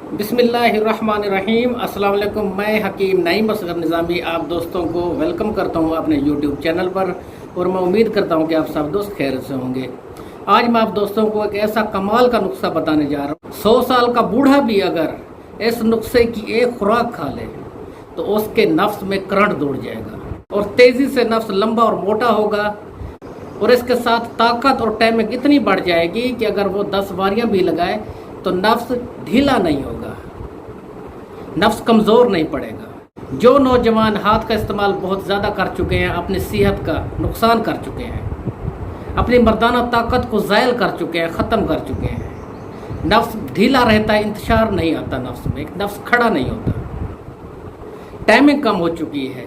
بسم اللہ الرحمن الرحیم۔ السلام علیکم، میں حکیم نعیم اصغر نظامی آپ دوستوں کو ویلکم کرتا ہوں اپنے یوٹیوب چینل پر، اور میں امید کرتا ہوں کہ آپ سب دوست خیریت سے ہوں گے۔ آج میں آپ دوستوں کو ایک ایسا کمال کا نسخہ بتانے جا رہا ہوں۔ 100 سال کا بوڑھا بھی اگر اس نسخے کی ایک خوراک کھا لے تو اس کے نفس میں کرنٹ دوڑ جائے گا اور تیزی سے نفس لمبا اور موٹا ہوگا، اور اس کے ساتھ طاقت اور ٹائمنگ اتنی بڑھ جائے گی کہ اگر وہ 10 واریاں بھی لگائے تو نفس ڈھیلا نہیں ہوگا، نفس کمزور نہیں پڑے گا۔ جو نوجوان ہاتھ کا استعمال بہت زیادہ کر چکے ہیں، اپنی صحت کا نقصان کر چکے ہیں، اپنی مردانہ طاقت کو زائل کر چکے ہیں، ختم کر چکے ہیں، نفس ڈھیلا رہتا ہے، انتشار نہیں آتا نفس میں، نفس کھڑا نہیں ہوتا، ٹائمنگ کم ہو چکی ہے،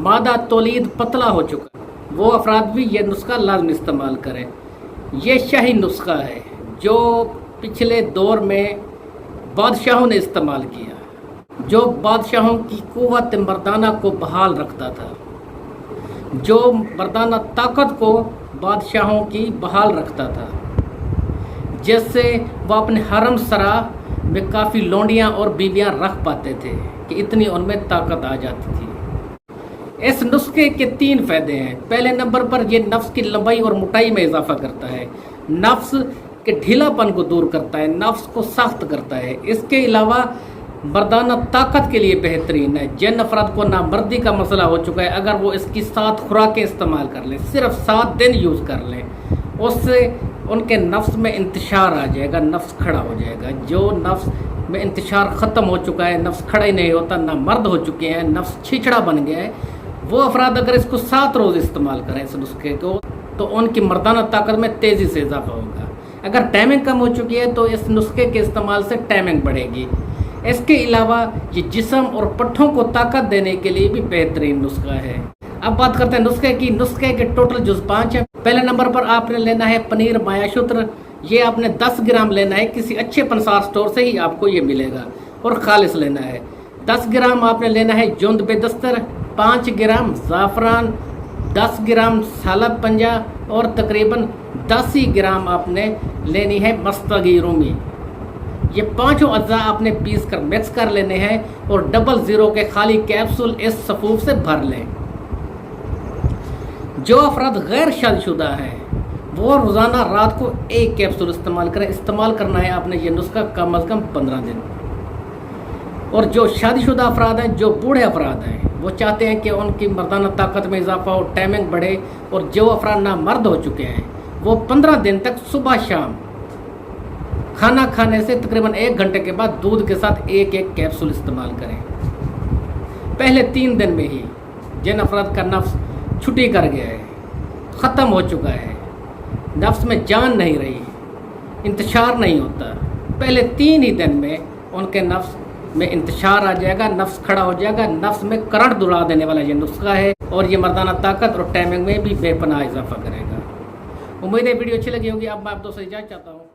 مادہ تولید پتلا ہو چکا ہے، وہ افراد بھی یہ نسخہ لازم استعمال کریں۔ یہ شاہی نسخہ ہے جو پچھلے دور میں بادشاہوں نے استعمال کیا، جو بادشاہوں کی قوت مردانہ کو بحال رکھتا تھا، جو مردانہ طاقت کو بادشاہوں کی بحال رکھتا تھا، جس سے وہ اپنے حرم سرا میں کافی لونڈیاں اور بیویاں رکھ پاتے تھے کہ اتنی ان میں طاقت آ جاتی تھی۔ اس نسخے کے 3 فائدے ہیں۔ پہلے نمبر پر یہ نفس کی لمبائی اور موٹائی میں اضافہ کرتا ہے، نفس کے ڈھیلا پن کو دور کرتا ہے، نفس کو سخت کرتا ہے۔ اس کے علاوہ مردانہ طاقت کے لیے بہترین ہے۔ جن افراد کو نامردی کا مسئلہ ہو چکا ہے، اگر وہ اس کی 7 خوراکیں استعمال کر لیں، صرف 7 دن یوز کر لیں، اس سے ان کے نفس میں انتشار آ جائے گا، نفس کھڑا ہو جائے گا۔ جو نفس میں انتشار ختم ہو چکا ہے، نفس کھڑا ہی نہیں ہوتا، نامرد ہو چکے ہیں، نفس چھچڑا بن گیا ہے، وہ افراد اگر اس کو 7 روز استعمال کریں اس نسخے کو، تو ان کی مردانہ طاقت میں تیزی سے اضافہ ہوگا۔ اگر ٹائمنگ کم ہو چکی ہے تو اس نسخے کے استعمال سے ٹائمنگ بڑھے گی۔ اس کے علاوہ یہ جسم اور پٹھوں کو طاقت دینے کے لیے بھی بہترین نسخہ ہے۔ اب بات کرتے ہیں نسخے کی۔ نسخے کے ٹوٹل جز 5 ہیں۔ پہلے نمبر پر آپ نے لینا ہے پنیر مایا شتر۔ یہ آپ نے 10 گرام لینا ہے، کسی اچھے پنسار سٹور سے ہی آپ کو یہ ملے گا، اور خالص لینا ہے۔ 10 گرام آپ نے لینا ہے جوند بے دستر، 5 گرام زعفران، 10 گرام سالب پنجہ، اور تقریباً 10 ہی گرام آپ نے لینی ہے مستگی رومی۔ یہ 5 اجزاء آپ نے پیس کر مکس کر لینے ہیں، اور 00 کے خالی کیپسول اس صفوف سے بھر لیں۔ جو افراد غیر شادی شدہ ہیں وہ روزانہ رات کو 1 کیپسول استعمال کریں۔ استعمال کرنا ہے آپ نے یہ نسخہ کم از کم 15 دن۔ اور جو شادی شدہ افراد ہیں، جو بوڑھے افراد ہیں، وہ چاہتے ہیں کہ ان کی مردانہ طاقت میں اضافہ ہو، ٹائمنگ بڑھے، اور جو افراد نامرد ہو چکے ہیں وہ 15 دن تک صبح شام کھانا کھانے سے تقریباً 1 گھنٹے کے بعد دودھ کے ساتھ 1 کیپسول استعمال کریں۔ پہلے 3 دن میں ہی جن افراد کا نفس چھٹی کر گیا ہے، ختم ہو چکا ہے، نفس میں جان نہیں رہی، انتشار نہیں ہوتا، پہلے 3 ہی دن میں ان کے نفس میں انتشار آ جائے گا، نفس کھڑا ہو جائے گا، نفس میں کرنٹ دوڑا دینے والا یہ نسخہ ہے، اور یہ مردانہ طاقت اور ٹائمنگ میں بھی بے پناہ اضافہ کرے گا۔ امید ہے ویڈیو اچھی لگی ہوگی۔ اب میں آپ دوستوں سے اجازت چاہتا ہوں۔